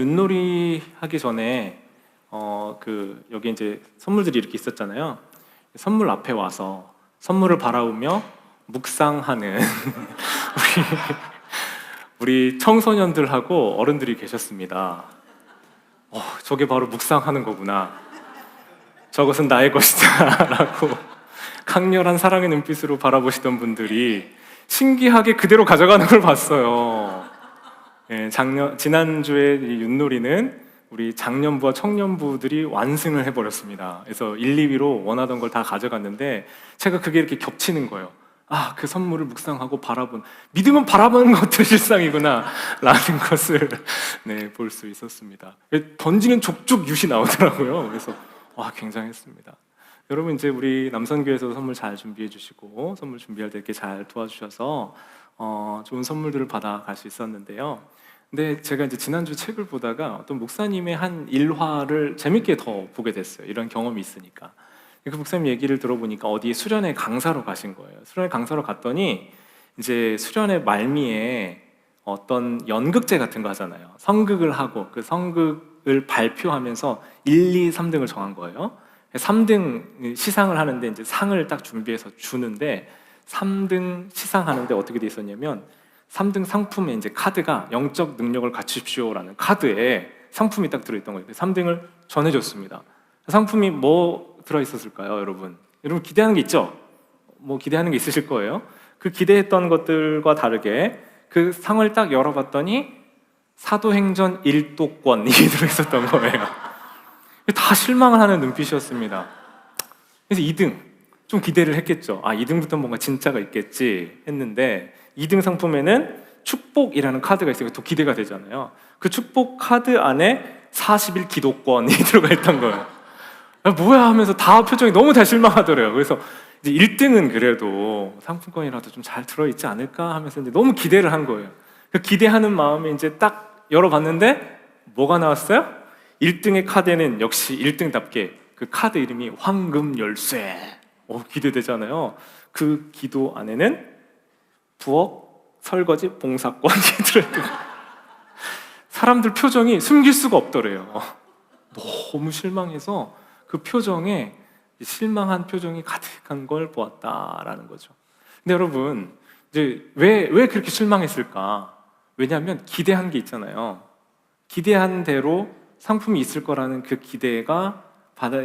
윷놀이 하기 전에 여기 이제 선물들이 이렇게 있었잖아요. 선물 앞에 와서 선물을 바라보며 묵상하는 우리 청소년들하고 어른들이 계셨습니다. 저게 바로 묵상하는 거구나. 저것은 나의 것이다 라고 강렬한 사랑의 눈빛으로 바라보시던 분들이 신기하게 그대로 가져가는 걸 봤어요. 지난주에 이 윷놀이는 우리 장년부와 청년부들이 완승을 해버렸습니다. 그래서 1, 2위로 원하던 걸 다 가져갔는데 제가 그게 이렇게 겹치는 거예요. 그 선물을 묵상하고 믿음은 바라보는 것도 실상이구나 라는 것을 볼 수 있었습니다. 던지는 족족 윷이 나오더라고요. 그래서 굉장했습니다. 여러분, 이제 우리 남선교회에서 선물 잘 준비해 주시고 선물 준비할 때 이렇게 잘 도와주셔서 좋은 선물들을 받아갈 수 있었는데요. 근데 제가 이제 지난주 책을 보다가 어떤 목사님의 한 일화를 재밌게 더 보게 됐어요. 이런 경험이 있으니까. 그 목사님 얘기를 들어보니까 어디 수련회 강사로 가신 거예요. 수련회 강사로 갔더니 이제 수련회 말미에 어떤 연극제 같은 거 하잖아요. 성극을 하고 그 성극을 발표하면서 1, 2, 3등을 정한 거예요. 3등 시상을 하는데 이제 상을 딱 준비해서 주는데 3등 시상하는데 어떻게 돼 있었냐면 3등 상품에 이제 카드가 영적 능력을 갖추십시오라는 카드에 상품이 딱 들어있던 거예요. 3등을 전해줬습니다. 상품이 뭐 들어있었을까요, 여러분? 여러분 기대하는 게 있죠? 기대하는 게 있으실 거예요. 그 기대했던 것들과 다르게 그 상을 딱 열어봤더니 사도행전 1도권이 들어있었던 거예요. 다 실망을 하는 눈빛이었습니다. 그래서 2등 좀 기대를 했겠죠. 2등부터 뭔가 진짜가 있겠지 했는데 2등 상품에는 축복이라는 카드가 있어요. 더 기대가 되잖아요. 그 축복 카드 안에 40일 기도권이 들어가 있던 거예요. 뭐야 하면서 다 표정이 너무 다 실망하더래요. 그래서 이제 1등은 그래도 상품권이라도 좀 잘 들어있지 않을까 하면서 이제 너무 기대를 한 거예요. 그 기대하는 마음에 이제 딱 열어봤는데 뭐가 나왔어요? 1등의 카드에는 역시 1등답게 그 카드 이름이 황금 열쇠. 기대되잖아요. 그 기도 안에는 부엌, 설거지, 봉사권이 들어있고 사람들 표정이 숨길 수가 없더래요. 너무 실망해서 그 표정에 실망한 표정이 가득한 걸 보았다라는 거죠. 근데 여러분, 이제 왜 그렇게 실망했을까? 왜냐하면 기대한 게 있잖아요. 기대한 대로 상품이 있을 거라는 그 기대가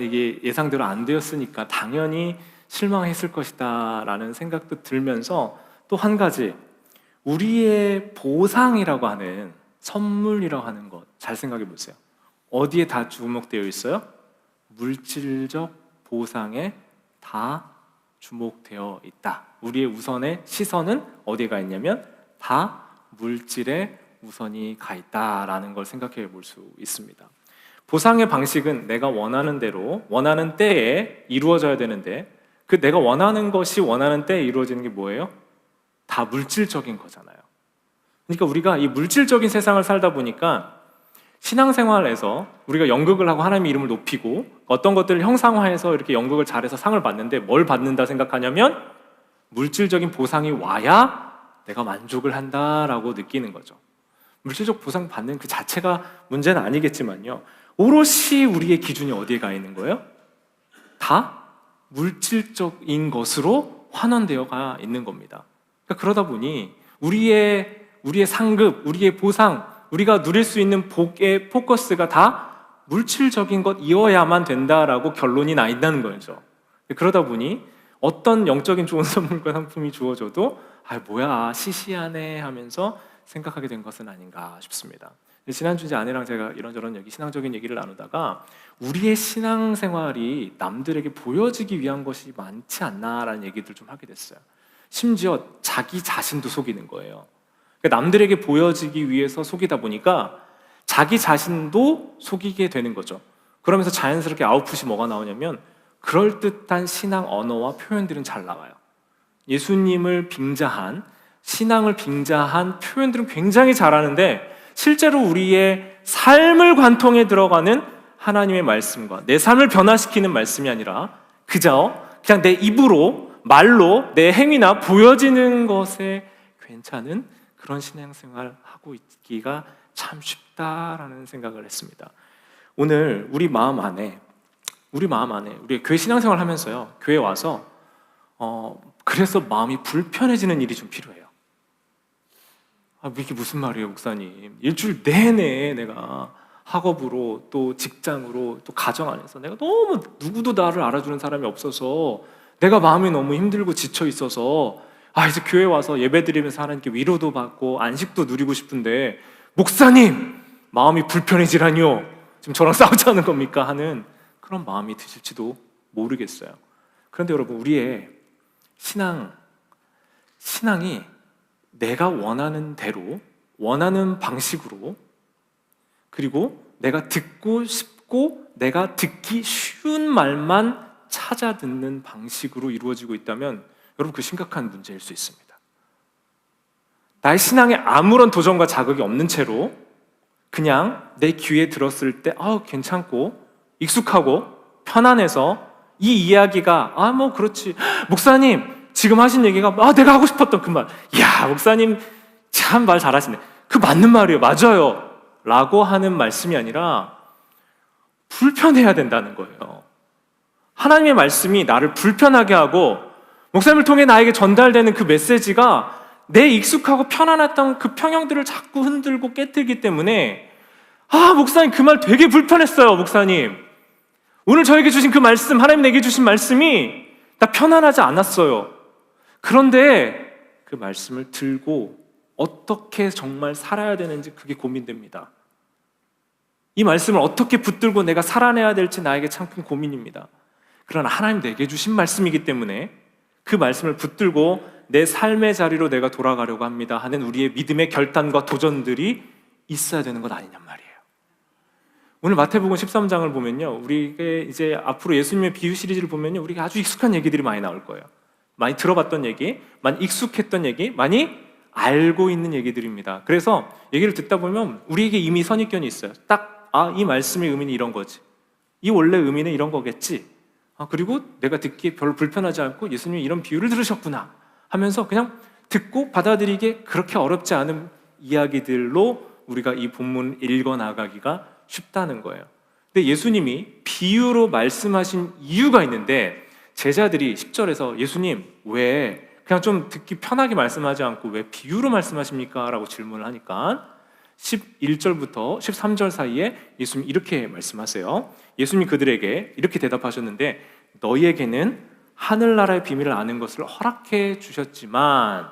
이게 예상대로 안 되었으니까 당연히 실망했을 것이다 라는 생각도 들면서 또 한 가지, 우리의 보상이라고 하는 선물이라고 하는 것 잘 생각해 보세요. 어디에 다 주목되어 있어요? 물질적 보상에 다 주목되어 있다. 우리의 우선의 시선은 어디에 가 있냐면 다 물질에 우선이 가 있다라는 걸 생각해 볼 수 있습니다. 보상의 방식은 내가 원하는 대로 원하는 때에 이루어져야 되는데 그 내가 원하는 것이 원하는 때에 이루어지는 게 뭐예요? 다 물질적인 거잖아요. 그러니까 우리가 이 물질적인 세상을 살다 보니까 신앙생활에서 우리가 연극을 하고 하나님의 이름을 높이고 어떤 것들을 형상화해서 이렇게 연극을 잘해서 상을 받는데 뭘 받는다 생각하냐면 물질적인 보상이 와야 내가 만족을 한다라고 느끼는 거죠. 물질적 보상 받는 그 자체가 문제는 아니겠지만요, 오롯이 우리의 기준이 어디에 가 있는 거예요? 다 물질적인 것으로 환원되어가 있는 겁니다. 그러다 보니 우리의 상급, 우리의 보상, 우리가 누릴 수 있는 복의 포커스가 다 물질적인 것이어야만 된다라고 결론이 나 있다는 거죠. 그러다 보니 어떤 영적인 좋은 선물과 상품이 주어져도 뭐야 시시하네 하면서 생각하게 된 것은 아닌가 싶습니다. 지난주 이제 아내랑 제가 이런저런 신앙적인 얘기를 나누다가 우리의 신앙생활이 남들에게 보여지기 위한 것이 많지 않나라는 얘기들 좀 하게 됐어요. 심지어 자기 자신도 속이는 거예요. 남들에게 보여지기 위해서 속이다 보니까 자기 자신도 속이게 되는 거죠. 그러면서 자연스럽게 아웃풋이 뭐가 나오냐면 그럴듯한 신앙 언어와 표현들은 잘 나와요. 예수님을 빙자한, 신앙을 빙자한 표현들은 굉장히 잘하는데 실제로 우리의 삶을 관통해 들어가는 하나님의 말씀과 내 삶을 변화시키는 말씀이 아니라 그냥 내 입으로, 말로, 내 행위나 보여지는 것에 괜찮은 그런 신앙생활을 하고 있기가 참 쉽다. 싶다라는 생각을 했습니다. 오늘 우리 마음 안에 우리 교회 신앙생활 하면서요, 교회 와서 그래서 마음이 불편해지는 일이 좀 필요해요. 이게 무슨 말이에요, 목사님? 일주일 내내 내가 학업으로 또 직장으로 또 가정 안에서 내가 너무 누구도 나를 알아주는 사람이 없어서 내가 마음이 너무 힘들고 지쳐 있어서 이제 교회 와서 예배드리면서 하나님께 위로도 받고 안식도 누리고 싶은데 목사님, 마음이 불편해지라뇨? 지금 저랑 싸우자는 겁니까? 하는 그런 마음이 드실지도 모르겠어요. 그런데 여러분, 우리의 신앙이 내가 원하는 대로, 원하는 방식으로, 그리고 내가 듣고 싶고 내가 듣기 쉬운 말만 찾아 듣는 방식으로 이루어지고 있다면 여러분, 그 심각한 문제일 수 있습니다. 나의 신앙에 아무런 도전과 자극이 없는 채로 그냥 내 귀에 들었을 때 괜찮고 익숙하고 편안해서 이 이야기가 뭐 그렇지, 목사님 지금 하신 얘기가 내가 하고 싶었던 그 말, 이야 목사님 참 말 잘하시네, 그 맞는 말이에요, 맞아요 라고 하는 말씀이 아니라 불편해야 된다는 거예요. 하나님의 말씀이 나를 불편하게 하고 목사님을 통해 나에게 전달되는 그 메시지가 내 익숙하고 편안했던 그 평형들을 자꾸 흔들고 깨뜨리기 때문에 목사님 그 말 되게 불편했어요. 목사님 오늘 저에게 주신 그 말씀, 하나님 내게 주신 말씀이 나 편안하지 않았어요. 그런데 그 말씀을 들고 어떻게 정말 살아야 되는지 그게 고민됩니다. 이 말씀을 어떻게 붙들고 내가 살아내야 될지 나에게 참 큰 고민입니다. 그러나 하나님 내게 주신 말씀이기 때문에 그 말씀을 붙들고 내 삶의 자리로 내가 돌아가려고 합니다 하는 우리의 믿음의 결단과 도전들이 있어야 되는 것 아니냔 말이에요. 오늘 마태복음 13장을 보면요, 우리에게 이제 앞으로 예수님의 비유 시리즈를 보면요, 우리가 아주 익숙한 얘기들이 많이 나올 거예요. 많이 들어봤던 얘기, 많이 익숙했던 얘기, 많이 알고 있는 얘기들입니다. 그래서 얘기를 듣다 보면 우리에게 이미 선입견이 있어요. 딱 이 말씀의 의미는 이런 거지, 이 원래 의미는 이런 거겠지, 그리고 내가 듣기에 별로 불편하지 않고 예수님이 이런 비유를 들으셨구나 하면서 그냥 듣고 받아들이기에 그렇게 어렵지 않은 이야기들로 우리가 이 본문을 읽어나가기가 쉽다는 거예요. 근데 예수님이 비유로 말씀하신 이유가 있는데 제자들이 10절에서 예수님 왜 그냥 좀 듣기 편하게 말씀하지 않고 왜 비유로 말씀하십니까? 라고 질문을 하니까 11절부터 13절 사이에 예수님이 이렇게 말씀하세요. 예수님이 그들에게 이렇게 대답하셨는데 너희에게는 하늘나라의 비밀을 아는 것을 허락해 주셨지만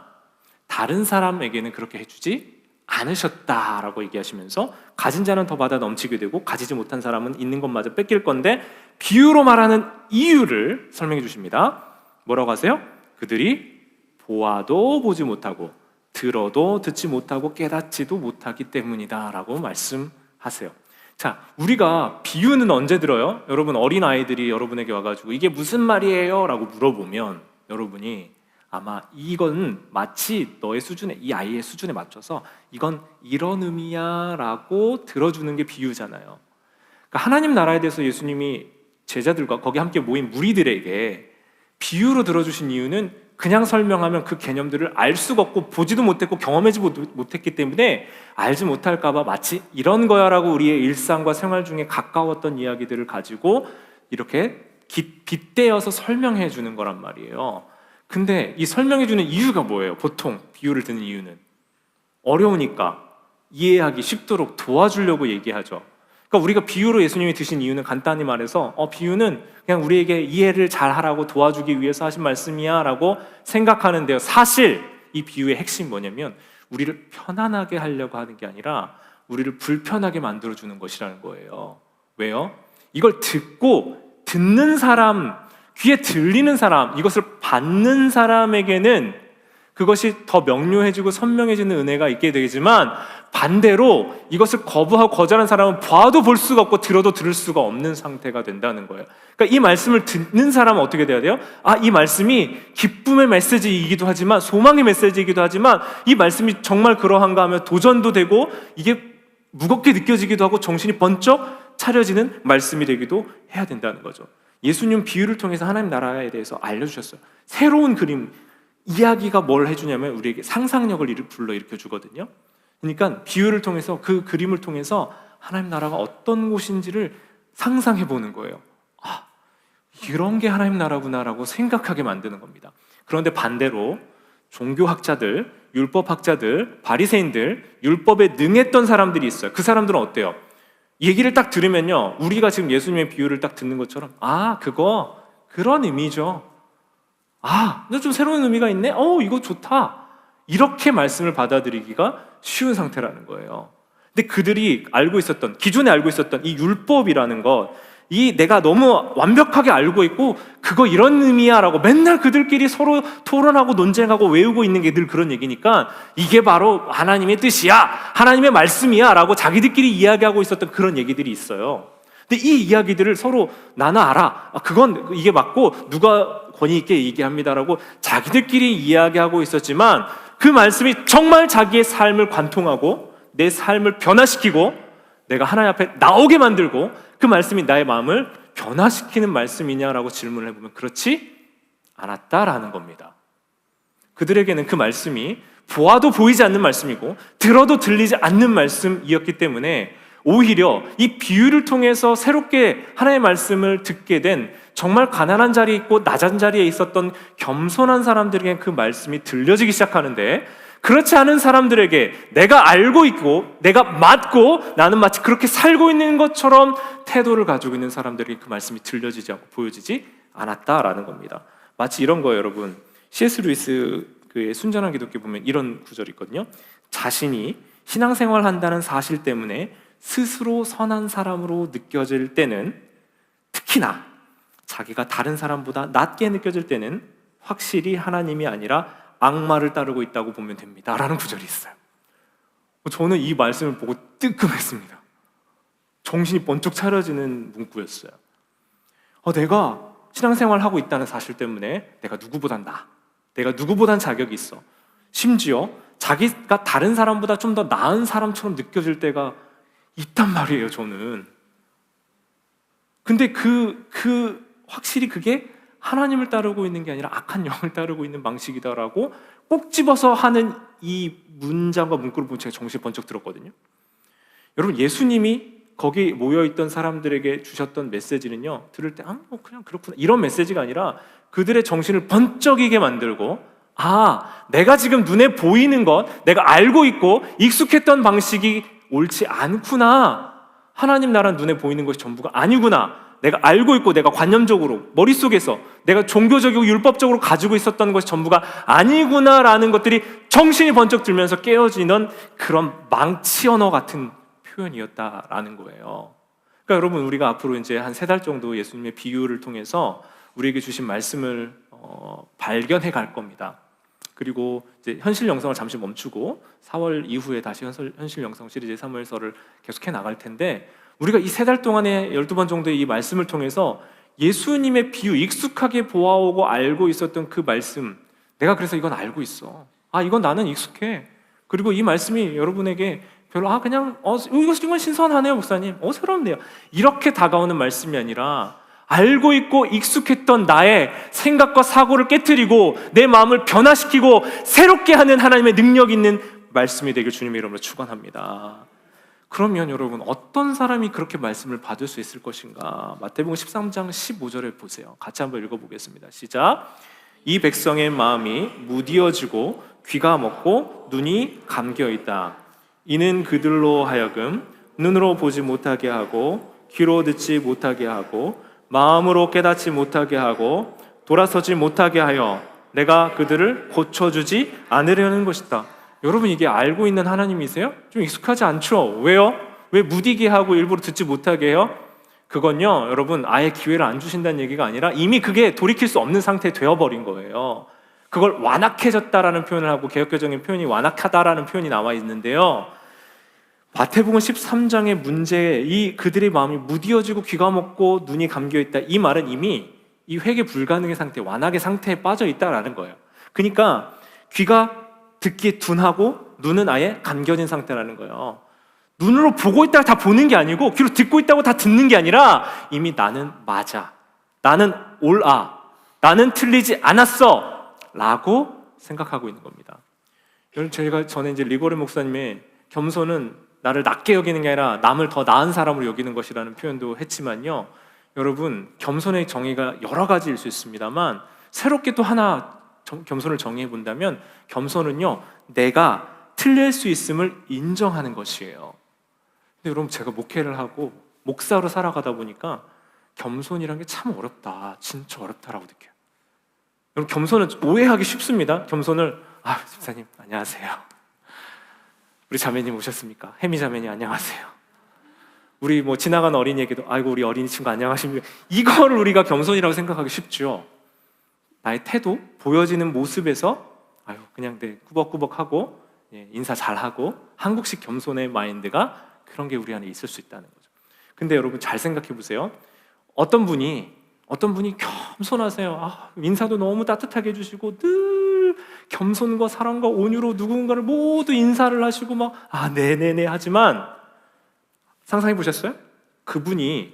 다른 사람에게는 그렇게 해주지 않으셨다라고 얘기하시면서 가진 자는 더 받아 넘치게 되고 가지지 못한 사람은 있는 것마저 뺏길 건데 비유로 말하는 이유를 설명해 주십니다. 뭐라고 하세요? 그들이 보아도 보지 못하고 들어도 듣지 못하고 깨닫지도 못하기 때문이다 라고 말씀하세요. 자, 우리가 비유는 언제 들어요? 여러분, 어린아이들이 여러분에게 와가지고 이게 무슨 말이에요? 라고 물어보면 여러분이 아마 이건 마치 너의 수준에, 이 아이의 수준에 맞춰서 이건 이런 의미야 라고 들어주는 게 비유잖아요. 그러니까 하나님 나라에 대해서 예수님이 제자들과 거기 함께 모인 무리들에게 비유로 들어주신 이유는 그냥 설명하면 그 개념들을 알 수가 없고 보지도 못했고 경험하지 못했기 때문에 알지 못할까 봐 마치 이런 거야 라고 우리의 일상과 생활 중에 가까웠던 이야기들을 가지고 이렇게 빗대어서 설명해 주는 거란 말이에요. 근데 이 설명해 주는 이유가 뭐예요? 보통 비유를 드는 이유는 어려우니까 이해하기 쉽도록 도와주려고 얘기하죠. 그러니까 우리가 비유로 예수님이 드신 이유는 간단히 말해서 비유는 그냥 우리에게 이해를 잘하라고 도와주기 위해서 하신 말씀이야 라고 생각하는데요, 사실 이 비유의 핵심이 뭐냐면 우리를 편안하게 하려고 하는 게 아니라 우리를 불편하게 만들어주는 것이라는 거예요. 왜요? 이걸 듣는 사람, 귀에 들리는 사람, 이것을 받는 사람에게는 그것이 더 명료해지고 선명해지는 은혜가 있게 되지만 반대로 이것을 거부하고 거절한 사람은 봐도 볼 수가 없고 들어도 들을 수가 없는 상태가 된다는 거예요. 그러니까 이 말씀을 듣는 사람은 어떻게 돼야 돼요? 이 말씀이 기쁨의 메시지이기도 하지만 소망의 메시지이기도 하지만 이 말씀이 정말 그러한가 하면 도전도 되고 이게 무겁게 느껴지기도 하고 정신이 번쩍 차려지는 말씀이 되기도 해야 된다는 거죠. 예수님 비유를 통해서 하나님 나라에 대해서 알려주셨어요. 새로운 그림, 이야기가 뭘 해주냐면 우리에게 상상력을 불러일으켜 주거든요. 그러니까 비유를 통해서, 그 그림을 통해서 하나님 나라가 어떤 곳인지를 상상해 보는 거예요. 아, 이런 게 하나님 나라구나라고 생각하게 만드는 겁니다. 그런데 반대로 종교학자들, 율법학자들, 바리새인들, 율법에 능했던 사람들이 있어요. 그 사람들은 어때요? 얘기를 딱 들으면요, 우리가 지금 예수님의 비유를 딱 듣는 것처럼, 아, 그거 그런 의미죠. 아, 좀 새로운 의미가 있네? 이거 좋다. 이렇게 말씀을 받아들이기가 쉬운 상태라는 거예요. 근데 그들이 알고 있었던, 기존에 알고 있었던 이 율법이라는 것, 이 내가 너무 완벽하게 알고 있고 그거 이런 의미야 라고 맨날 그들끼리 서로 토론하고 논쟁하고 외우고 있는 게 늘 그런 얘기니까 이게 바로 하나님의 뜻이야, 하나님의 말씀이야 라고 자기들끼리 이야기하고 있었던 그런 얘기들이 있어요. 근데 이 이야기들을 서로 나는 알아, 그건 이게 맞고 누가 권위 있게 얘기합니다라고 자기들끼리 이야기하고 있었지만, 그 말씀이 정말 자기의 삶을 관통하고 내 삶을 변화시키고 내가 하나님 앞에 나오게 만들고 그 말씀이 나의 마음을 변화시키는 말씀이냐라고 질문을 해보면 그렇지 않았다라는 겁니다. 그들에게는 그 말씀이 보아도 보이지 않는 말씀이고 들어도 들리지 않는 말씀이었기 때문에 오히려 이 비유를 통해서 새롭게 하나님의 말씀을 듣게 된 정말 가난한 자리에 있고 낮은 자리에 있었던 겸손한 사람들에게 그 말씀이 들려지기 시작하는데, 그렇지 않은 사람들에게 내가 알고 있고 내가 맞고 나는 마치 그렇게 살고 있는 것처럼 태도를 가지고 있는 사람들에게 그 말씀이 들려지지 않고 보여지지 않았다라는 겁니다. 마치 이런 거예요, 여러분. C.S. 루이스 그의 순전한 기독교 보면 이런 구절이 있거든요. 자신이 신앙생활 한다는 사실 때문에 스스로 선한 사람으로 느껴질 때는, 특히나 자기가 다른 사람보다 낮게 느껴질 때는 확실히 하나님이 아니라 악마를 따르고 있다고 보면 됩니다 라는 구절이 있어요. 저는 이 말씀을 보고 뜨끔했습니다. 정신이 번쩍 차려지는 문구였어요. 내가 신앙생활을 하고 있다는 사실 때문에 내가 누구보단 나아, 내가 누구보단 자격이 있어, 심지어 자기가 다른 사람보다 좀 더 나은 사람처럼 느껴질 때가 있단 말이에요, 저는. 근데 확실히 그게 하나님을 따르고 있는 게 아니라 악한 영을 따르고 있는 방식이다라고 꼭 집어서 하는 이 문장과 문구를 보면 제가 정신이 번쩍 들었거든요. 여러분, 예수님이 거기 모여있던 사람들에게 주셨던 메시지는요, 들을 때 그냥 그렇구나 이런 메시지가 아니라 그들의 정신을 번쩍이게 만들고, 내가 지금 눈에 보이는 것, 내가 알고 있고 익숙했던 방식이 옳지 않구나, 하나님 나라는 눈에 보이는 것이 전부가 아니구나, 내가 알고 있고 내가 관념적으로 머릿속에서 내가 종교적이고 율법적으로 가지고 있었던 것이 전부가 아니구나라는 것들이 정신이 번쩍 들면서 깨어지는 그런 망치 언어 같은 표현이었다라는 거예요. 그러니까 여러분, 우리가 앞으로 이제 한 3달 정도 예수님의 비유를 통해서 우리에게 주신 말씀을 발견해 갈 겁니다. 그리고 이제 현실 영성을 잠시 멈추고 4월 이후에 다시 현실 영성 시리즈의 사무엘서를 계속해 나갈 텐데, 우리가 이 3달 동안에 12번 정도의 이 말씀을 통해서 예수님의 비유, 익숙하게 보아오고 알고 있었던 그 말씀, 내가 그래서 이건 알고 있어, 이건 나는 익숙해, 그리고 이 말씀이 여러분에게 별로 그냥 이건 신선하네요 목사님, 새롭네요, 이렇게 다가오는 말씀이 아니라 알고 있고 익숙했던 나의 생각과 사고를 깨트리고 내 마음을 변화시키고 새롭게 하는 하나님의 능력 있는 말씀이 되길 주님의 이름으로 축원합니다. 그러면 여러분, 어떤 사람이 그렇게 말씀을 받을 수 있을 것인가? 마태복음 13장 15절을 보세요. 같이 한번 읽어보겠습니다. 시작. 이 백성의 마음이 무디어지고 귀가 먹고 눈이 감겨있다. 이는 그들로 하여금 눈으로 보지 못하게 하고 귀로 듣지 못하게 하고 마음으로 깨닫지 못하게 하고 돌아서지 못하게 하여 내가 그들을 고쳐주지 않으려는 것이다. 여러분, 이게 알고 있는 하나님이세요? 좀 익숙하지 않죠? 왜요? 왜 무디게 하고 일부러 듣지 못하게 해요? 그건요, 여러분, 아예 기회를 안 주신다는 얘기가 아니라 이미 그게 돌이킬 수 없는 상태에 되어버린 거예요. 그걸 완악해졌다라는 표현을 하고 개역개정의 표현이 완악하다라는 표현이 나와 있는데요, 마태복음 13장의 문제, 이 그들의 마음이 무디어지고 귀가 먹고 눈이 감겨있다, 이 말은 이미 이 회개 불가능의 상태, 완악의 상태에 빠져 있다라는 거예요. 그러니까 귀가 듣기에 둔하고 눈은 아예 감겨진 상태라는 거예요. 눈으로 보고 있다가 다 보는 게 아니고 귀로 듣고 있다고 다 듣는 게 아니라 이미 나는 맞아, 나는 옳아, 나는 틀리지 않았어 라고 생각하고 있는 겁니다. 여러분, 저는 이제 리고레 목사님의 겸손은 나를 낮게 여기는 게 아니라 남을 더 나은 사람으로 여기는 것이라는 표현도 했지만요, 여러분, 겸손의 정의가 여러 가지일 수 있습니다만 새롭게 또 하나 겸손을 정의해 본다면, 겸손은요, 내가 틀릴 수 있음을 인정하는 것이에요. 근데 여러분, 제가 목회를 하고 목사로 살아가다 보니까 겸손이란 게 참 어렵다, 진짜 어렵다라고 느껴요. 여러분, 겸손은 오해하기 쉽습니다. 겸손을 집사님 안녕하세요, 우리 자매님 오셨습니까? 혜미 자매님 안녕하세요, 우리 뭐 지나가는 어린이에게도 아이고 우리 어린이 친구 안녕하십니까? 이거를 우리가 겸손이라고 생각하기 쉽죠. 나의 태도, 보여지는 모습에서 그냥 꾸벅꾸벅하고 인사 잘하고 한국식 겸손의 마인드가 그런 게 우리 안에 있을 수 있다는 거죠. 근데 여러분 잘 생각해 보세요. 어떤 분이 겸손하세요. 인사도 너무 따뜻하게 해주시고 늘 겸손과 사랑과 온유로 누군가를 모두 인사를 하시고 막 네네네 하지만, 상상해 보셨어요? 그분이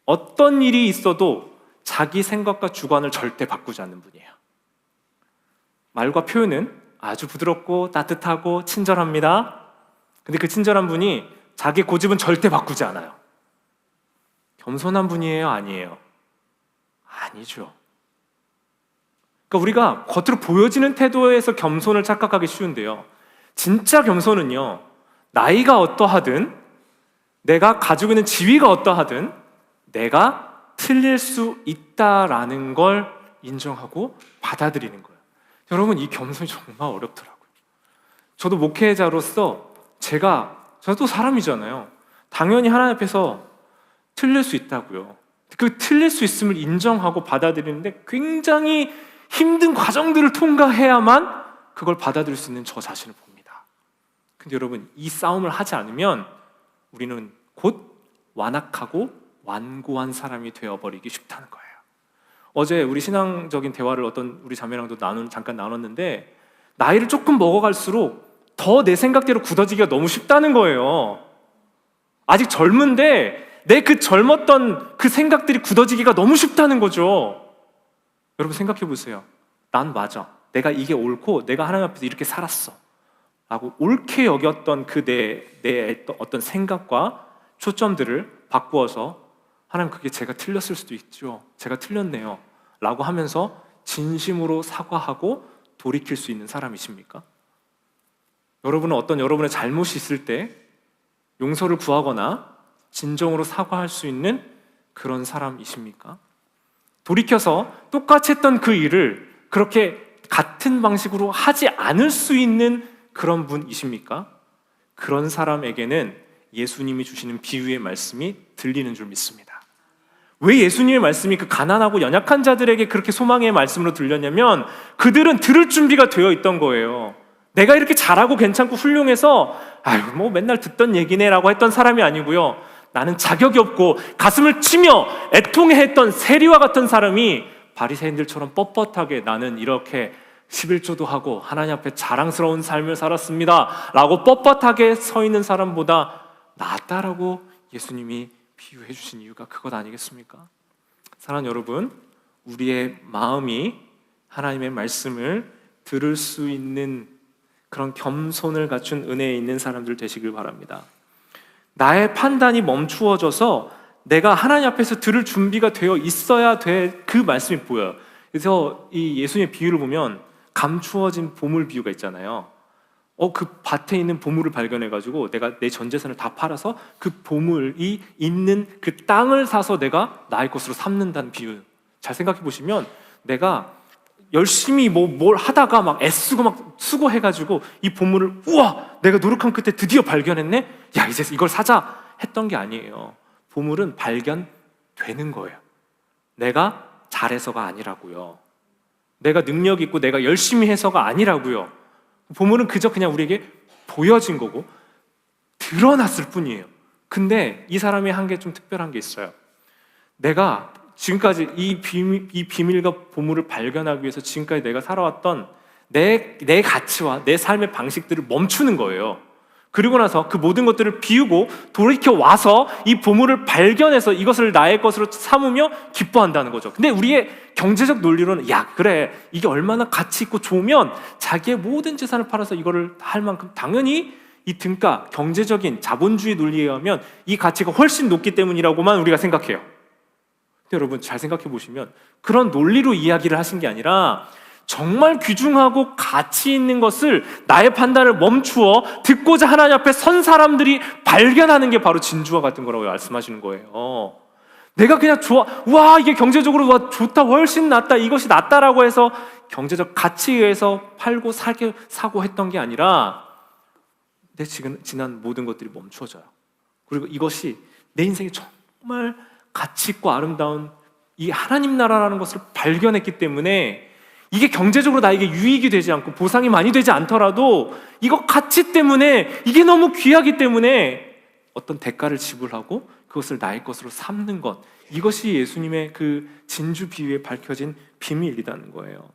어떤 일이 있어도 자기 생각과 주관을 절대 바꾸지 않는 분이에요. 말과 표현은 아주 부드럽고 따뜻하고 친절합니다. 근데 그 친절한 분이 자기 고집은 절대 바꾸지 않아요. 겸손한 분이에요? 아니에요? 아니죠. 그러니까 우리가 겉으로 보여지는 태도에서 겸손을 착각하기 쉬운데요, 진짜 겸손은요, 나이가 어떠하든 내가 가지고 있는 지위가 어떠하든 내가 틀릴 수 있다라는 걸 인정하고 받아들이는 거예요. 여러분, 이 겸손이 정말 어렵더라고요. 저도 목회자로서 저도 사람이잖아요. 당연히 하나님 앞에서 틀릴 수 있다고요. 그 틀릴 수 있음을 인정하고 받아들이는데 굉장히 힘든 과정들을 통과해야만 그걸 받아들일 수 있는 저 자신을 봅니다. 근데 여러분, 이 싸움을 하지 않으면 우리는 곧 완악하고 완고한 사람이 되어버리기 쉽다는 거예요. 어제 우리 신앙적인 대화를 어떤 우리 자매랑도 잠깐 나눴는데, 나이를 조금 먹어갈수록 더 내 생각대로 굳어지기가 너무 쉽다는 거예요. 아직 젊은데 내 그 젊었던 그 생각들이 굳어지기가 너무 쉽다는 거죠. 여러분 생각해 보세요. 난 맞아, 내가 이게 옳고 내가 하나님 앞에서 이렇게 살았어 라고 옳게 여겼던 그 내 어떤 생각과 초점들을 바꾸어서, 하나님 그게 제가 틀렸을 수도 있죠, 제가 틀렸네요 라고 하면서 진심으로 사과하고 돌이킬 수 있는 사람이십니까? 여러분은 여러분의 잘못이 있을 때 용서를 구하거나 진정으로 사과할 수 있는 그런 사람이십니까? 돌이켜서 똑같이 했던 그 일을 그렇게 같은 방식으로 하지 않을 수 있는 그런 분이십니까? 그런 사람에게는 예수님이 주시는 비유의 말씀이 들리는 줄 믿습니다. 왜 예수님의 말씀이 그 가난하고 연약한 자들에게 그렇게 소망의 말씀으로 들렸냐면, 그들은 들을 준비가 되어 있던 거예요. 내가 이렇게 잘하고 괜찮고 훌륭해서 뭐 맨날 듣던 얘기네 라고 했던 사람이 아니고요, 나는 자격이 없고 가슴을 치며 애통해했던 세리와 같은 사람이 바리새인들처럼 뻣뻣하게 나는 이렇게 11조도 하고 하나님 앞에 자랑스러운 삶을 살았습니다 라고 뻣뻣하게 서 있는 사람보다 낫다라고 예수님이 비유해 주신 이유가 그것 아니겠습니까? 사랑하는 여러분, 우리의 마음이 하나님의 말씀을 들을 수 있는 그런 겸손을 갖춘 은혜에 있는 사람들 되시길 바랍니다. 나의 판단이 멈추어져서 내가 하나님 앞에서 들을 준비가 되어 있어야 될 그 말씀이 보여요. 그래서 이 예수님의 비유를 보면 감추어진 보물 비유가 있잖아요. 그 밭에 있는 보물을 발견해가지고 내가 내 전 재산을 다 팔아서 그 보물이 있는 그 땅을 사서 내가 나의 것으로 삼는다는 비유. 잘 생각해 보시면, 내가 열심히 뭘 하다가 막 애쓰고 막 수고해가지고 이 보물을 우와 내가 노력한 끝에 드디어 발견했네, 야 이제 이걸 사자 했던 게 아니에요. 보물은 발견되는 거예요. 내가 잘해서가 아니라고요, 내가 능력 있고 내가 열심히 해서가 아니라고요. 보물은 그냥 우리에게 보여진 거고 드러났을 뿐이에요. 근데 이 사람이 한 게 좀 특별한 게 있어요. 내가 지금까지 이 비밀과 보물을 발견하기 위해서 지금까지 내가 살아왔던 내 가치와 내 삶의 방식들을 멈추는 거예요. 그리고 나서 그 모든 것들을 비우고 돌이켜 와서 이 보물을 발견해서 이것을 나의 것으로 삼으며 기뻐한다는 거죠. 근데 우리의 경제적 논리로는 야 그래 이게 얼마나 가치 있고 좋으면 자기의 모든 재산을 팔아서 이거를 할 만큼 당연히 이 등가, 경제적인 자본주의 논리에 의하면 이 가치가 훨씬 높기 때문이라고만 우리가 생각해요. 근데 여러분 잘 생각해 보시면 그런 논리로 이야기를 하신 게 아니라 정말 귀중하고 가치 있는 것을 나의 판단을 멈추어 듣고자 하나님 앞에 선 사람들이 발견하는 게 바로 진주와 같은 거라고 말씀하시는 거예요. 내가 그냥 와 이게 경제적으로 와 좋다, 훨씬 낫다, 이것이 낫다라고 해서 경제적 가치에 의해서 팔고 사고 했던 게 아니라 내 지금 지난 모든 것들이 멈추어져요. 그리고 이것이 내 인생에 정말 가치 있고 아름다운 이 하나님 나라라는 것을 발견했기 때문에 이게 경제적으로 나에게 유익이 되지 않고 보상이 많이 되지 않더라도 이거 가치 때문에, 이게 너무 귀하기 때문에 어떤 대가를 지불하고 그것을 나의 것으로 삼는 것, 이것이 예수님의 그 진주 비유에 밝혀진 비밀이라는 거예요.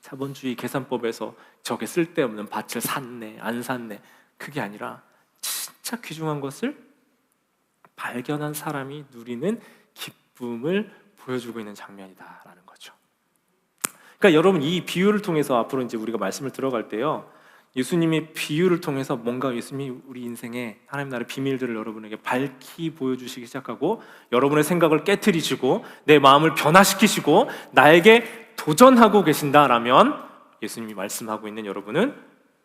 자본주의 계산법에서 저게 쓸데없는 밭을 샀네 안 샀네, 그게 아니라 진짜 귀중한 것을 발견한 사람이 누리는 기쁨을 보여주고 있는 장면이다라는 거죠. 그러니까 여러분, 이 비유를 통해서 앞으로 이제 우리가 말씀을 들어갈 때요, 예수님의 비유를 통해서 뭔가 예수님이 우리 인생의 하나님 나라의 비밀들을 여러분에게 밝히 보여주시기 시작하고 여러분의 생각을 깨트리시고 내 마음을 변화시키시고 나에게 도전하고 계신다라면 예수님이 말씀하고 있는 여러분은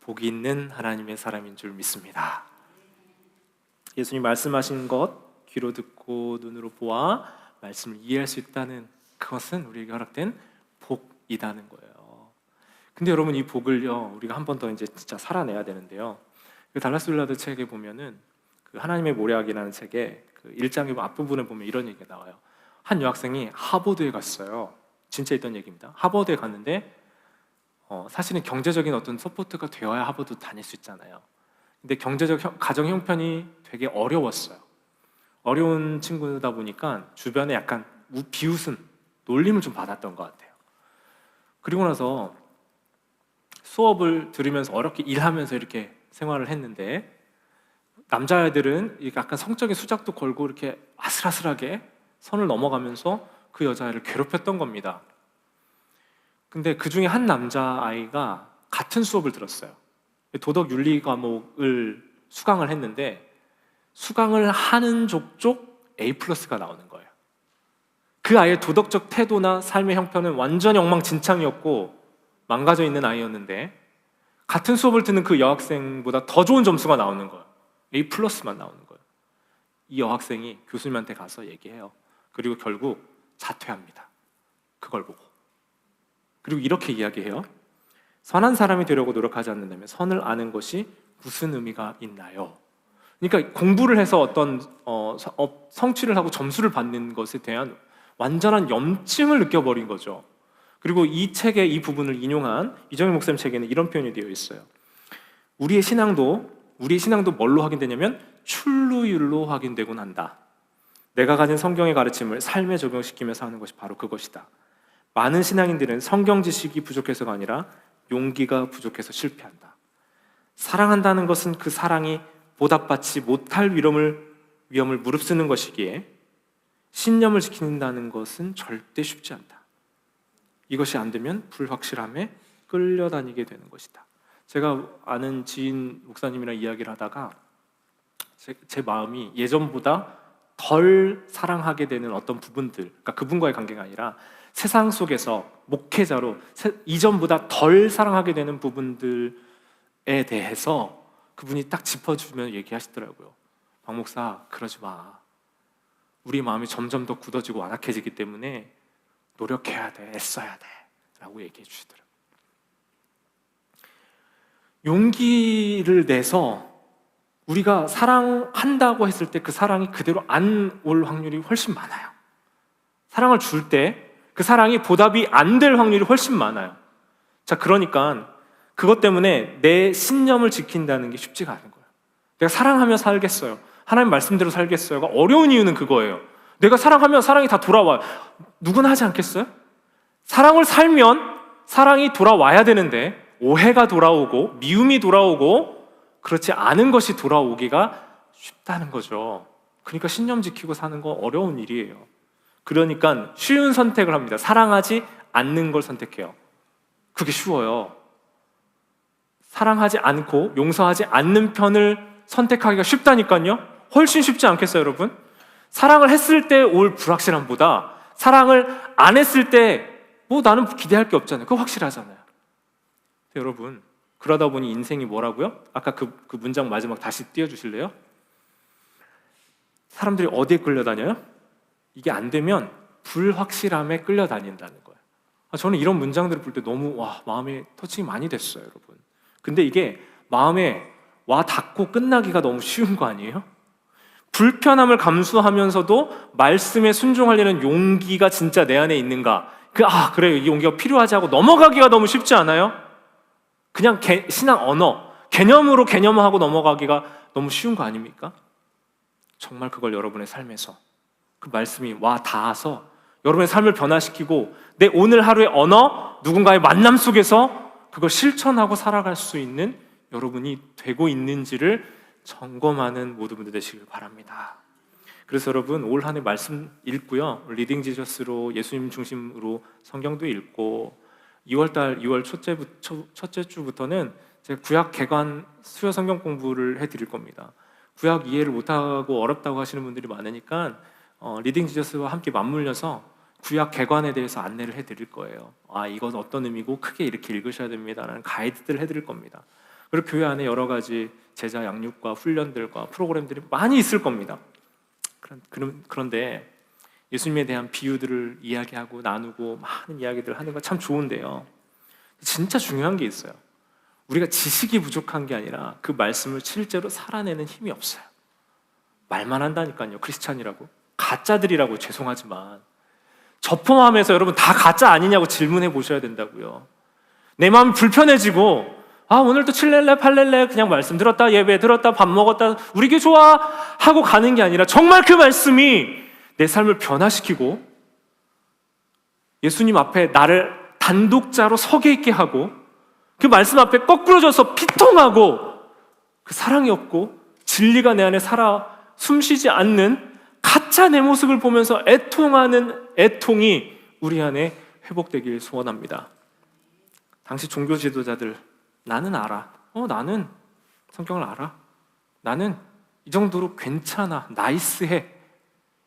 복이 있는 하나님의 사람인 줄 믿습니다. 예수님 말씀하신 것 귀로 듣고 눈으로 보아 말씀을 이해할 수 있다는 그것은 우리에게 허락된 복이라는 거예요. 근데 여러분, 이 복을요 우리가 한 번 더 이제 진짜 살아내야 되는데요. 그 달라스 윌라드 책에 보면은 그 하나님의 모략이라는 책에 그 1장의 앞부분에 보면 이런 얘기가 나와요. 한 여학생이 하버드에 갔어요. 진짜 있던 얘기입니다. 하버드에 갔는데 사실은 경제적인 어떤 서포트가 되어야 하버드 다닐 수 있잖아요. 근데 경제적 가정 형편이 되게 어려웠어요. 어려운 친구다 보니까 주변에 약간 비웃음, 놀림을 좀 받았던 것 같아요. 그리고 나서 수업을 들으면서 어렵게 일하면서 이렇게 생활을 했는데 남자애들은 약간 성적인 수작도 걸고 이렇게 아슬아슬하게 선을 넘어가면서 그 여자애를 괴롭혔던 겁니다. 근데 그 중에 한 남자아이가 같은 수업을 들었어요. 도덕 윤리 과목을 수강을 했는데 수강을 하는 족족 A+가 나오는 거예요. 그 아이의 도덕적 태도나 삶의 형편은 완전히 엉망진창이었고 망가져 있는 아이였는데 같은 수업을 듣는 그 여학생보다 더 좋은 점수가 나오는 거예요. A+만 나오는 거예요. 이 여학생이 교수님한테 가서 얘기해요. 그리고 결국 자퇴합니다. 그걸 보고. 그리고 이렇게 이야기해요. 선한 사람이 되려고 노력하지 않는다면 선을 아는 것이 무슨 의미가 있나요? 그러니까 공부를 해서 어떤 성취를 하고 점수를 받는 것에 대한 완전한 염증을 느껴버린 거죠. 그리고 이 책의 이 부분을 인용한 이정희 목사님 책에는 이런 표현이 되어 있어요. 우리의 신앙도 뭘로 확인되냐면 출루율로 확인되곤 한다. 내가 가진 성경의 가르침을 삶에 적용시키면서 하는 것이 바로 그것이다. 많은 신앙인들은 성경 지식이 부족해서가 아니라 용기가 부족해서 실패한다. 사랑한다는 것은 그 사랑이 보답받지 못할 위험을 무릅쓰는 것이기에 신념을 지킨다는 것은 절대 쉽지 않다. 이것이 안 되면 불확실함에 끌려다니게 되는 것이다. 제가 아는 지인 목사님이랑 이야기를 하다가 제 마음이 예전보다 덜 사랑하게 되는 어떤 부분들, 그러니까 그분과의 관계가 아니라 세상 속에서 목회자로 이전보다 덜 사랑하게 되는 부분들에 대해서 그분이 딱 짚어주면 얘기하시더라고요. 박 목사, 그러지 마. 우리 마음이 점점 더 굳어지고 완악해지기 때문에 노력해야 돼, 애써야 돼 라고 얘기해 주시더라고요. 용기를 내서 우리가 사랑한다고 했을 때 그 사랑이 그대로 안 올 확률이 훨씬 많아요. 사랑을 줄 때 그 사랑이 보답이 안 될 확률이 훨씬 많아요. 자, 그러니까 그것 때문에 내 신념을 지킨다는 게 쉽지가 않은 거예요. 내가 사랑하며 살겠어요, 하나님 말씀대로 살겠어요가 어려운 이유는 그거예요. 내가 사랑하면 사랑이 다 돌아와요. 누구나 하지 않겠어요? 사랑을 살면 사랑이 돌아와야 되는데 오해가 돌아오고 미움이 돌아오고 그렇지 않은 것이 돌아오기가 쉽다는 거죠. 그러니까 신념 지키고 사는 거 어려운 일이에요. 그러니까 쉬운 선택을 합니다. 사랑하지 않는 걸 선택해요. 그게 쉬워요. 사랑하지 않고 용서하지 않는 편을 선택하기가 쉽다니까요. 훨씬 쉽지 않겠어요, 여러분? 사랑을 했을 때 올 불확실함보다 사랑을 안 했을 때 뭐 나는 기대할 게 없잖아요. 그거 확실하잖아요. 여러분, 그러다 보니 인생이 뭐라고요? 아까 그 문장 마지막 다시 띄워주실래요? 사람들이 어디에 끌려다녀요? 이게 안 되면 불확실함에 끌려다닌다는 거예요. 저는 이런 문장들을 볼 때 너무 마음에 터칭이 많이 됐어요, 여러분. 근데 이게 마음에 와 닿고 끝나기가 너무 쉬운 거 아니에요? 불편함을 감수하면서도 말씀에 순종하려는 용기가 진짜 내 안에 있는가? 그래요, 이 용기가 필요하지 하고 넘어가기가 너무 쉽지 않아요? 그냥 신앙 언어, 개념으로 개념화하고 넘어가기가 너무 쉬운 거 아닙니까? 정말 그걸 여러분의 삶에서 그 말씀이 와 닿아서 여러분의 삶을 변화시키고 내 오늘 하루의 언어, 누군가의 만남 속에서 그걸 실천하고 살아갈 수 있는 여러분이 되고 있는지를 점검하는 모든 분들 되시길 바랍니다. 그래서 여러분, 올 한 해 말씀 읽고요, 리딩 지저스로 예수님 중심으로 성경도 읽고 2월 첫째 주부터는 제가 구약 개관 수요 성경 공부를 해드릴 겁니다. 구약 이해를 못하고 어렵다고 하시는 분들이 많으니까 리딩 지저스와 함께 맞물려서 구약 개관에 대해서 안내를 해드릴 거예요. 이건 어떤 의미고 크게 이렇게 읽으셔야 됩니다라는 가이드들을 해드릴 겁니다. 그리고 교회 안에 여러 가지 제자 양육과 훈련들과 프로그램들이 많이 있을 겁니다. 그런데 예수님에 대한 비유들을 이야기하고 나누고 많은 이야기들을 하는 건 참 좋은데요, 진짜 중요한 게 있어요. 우리가 지식이 부족한 게 아니라 그 말씀을 실제로 살아내는 힘이 없어요. 말만 한다니까요, 크리스찬이라고. 가짜들이라고, 죄송하지만. 저 포함해서 여러분 다 가짜 아니냐고 질문해 보셔야 된다고요. 내 마음이 불편해지고 오늘도 칠렐레 팔렐레 그냥 말씀 들었다, 예배 들었다, 밥 먹었다, 우리 교회 좋아 하고 가는 게 아니라 정말 그 말씀이 내 삶을 변화시키고 예수님 앞에 나를 단독자로 서게 있게 하고 그 말씀 앞에 거꾸로져서 피통하고 그 사랑이 없고 진리가 내 안에 살아 숨쉬지 않는 가짜 내 모습을 보면서 애통하는 애통이 우리 안에 회복되길 소원합니다. 당시 종교 지도자들, 나는 알아. 나는 성경을 알아. 나는 이 정도로 괜찮아. 나이스해.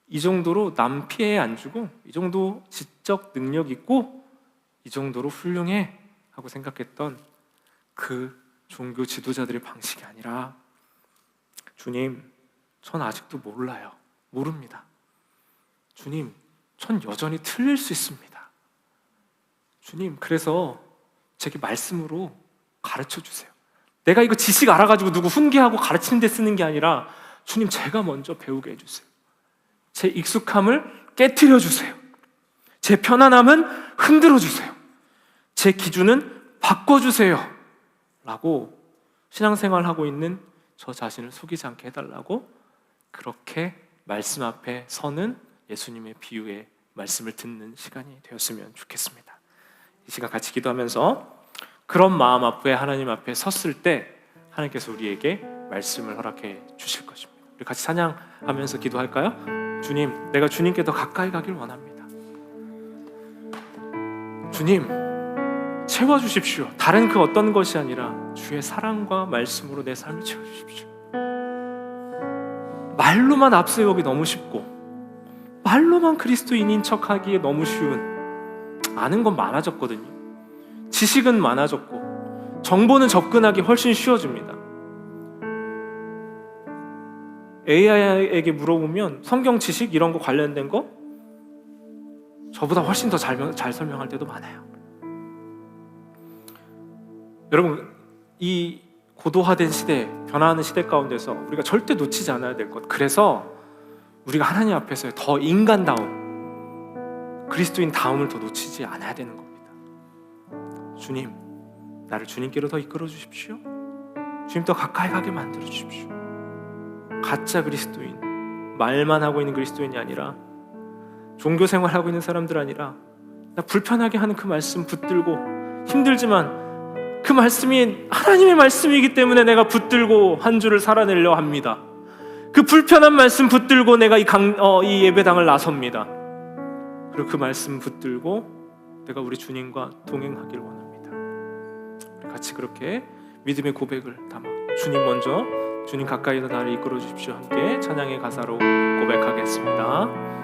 이 정도로 남 피해 안 주고, 이 정도 지적 능력 있고, 이 정도로 훌륭해 하고 생각했던 그 종교 지도자들의 방식이 아니라, 주님, 전 아직도 몰라요. 모릅니다. 주님, 전 여전히 틀릴 수 있습니다. 주님, 그래서 제게 말씀으로 가르쳐 주세요. 내가 이거 지식 알아가지고 누구 훈계하고 가르치는 데 쓰는 게 아니라 주님, 제가 먼저 배우게 해주세요. 제 익숙함을 깨트려 주세요. 제 편안함은 흔들어 주세요. 제 기준은 바꿔주세요 라고 신앙생활하고 있는 저 자신을 속이지 않게 해달라고, 그렇게 말씀 앞에 서는 예수님의 비유의 말씀을 듣는 시간이 되었으면 좋겠습니다. 이 시간 같이 기도하면서 그런 마음 앞에 하나님 앞에 섰을 때 하나님께서 우리에게 말씀을 허락해 주실 것입니다. 우리 같이 찬양하면서 기도할까요? 주님, 내가 주님께 더 가까이 가길 원합니다. 주님, 채워주십시오. 다른 그 어떤 것이 아니라 주의 사랑과 말씀으로 내 삶을 채워주십시오. 말로만 앞세우기 너무 쉽고 말로만 그리스도인인 척하기에 너무 쉬운, 아는 건 많아졌거든요. 지식은 많아졌고 정보는 접근하기 훨씬 쉬워집니다. AI에게 물어보면 성경 지식 이런 거 관련된 거 저보다 훨씬 더 잘 설명할 때도 많아요. 여러분, 이 고도화된 시대, 변화하는 시대 가운데서 우리가 절대 놓치지 않아야 될 것, 그래서 우리가 하나님 앞에서 더 인간다움, 그리스도인 다움을 더 놓치지 않아야 되는 겁니다. 주님, 나를 주님께로 더 이끌어 주십시오. 주님, 더 가까이 가게 만들어 주십시오. 가짜 그리스도인, 말만 하고 있는 그리스도인이 아니라, 종교 생활하고 있는 사람들 아니라, 나 불편하게 하는 그 말씀 붙들고, 힘들지만 그 말씀이 하나님의 말씀이기 때문에 내가 붙들고 한 주를 살아내려 합니다. 그 불편한 말씀 붙들고 내가 이 예배당을 나섭니다. 그리고 그 말씀 붙들고 내가 우리 주님과 동행하길 원합니다. 같이 그렇게 믿음의 고백을 담아 주님 먼저, 주님 가까이서 나를 이끌어 주십시오. 함께 찬양의 가사로 고백하겠습니다.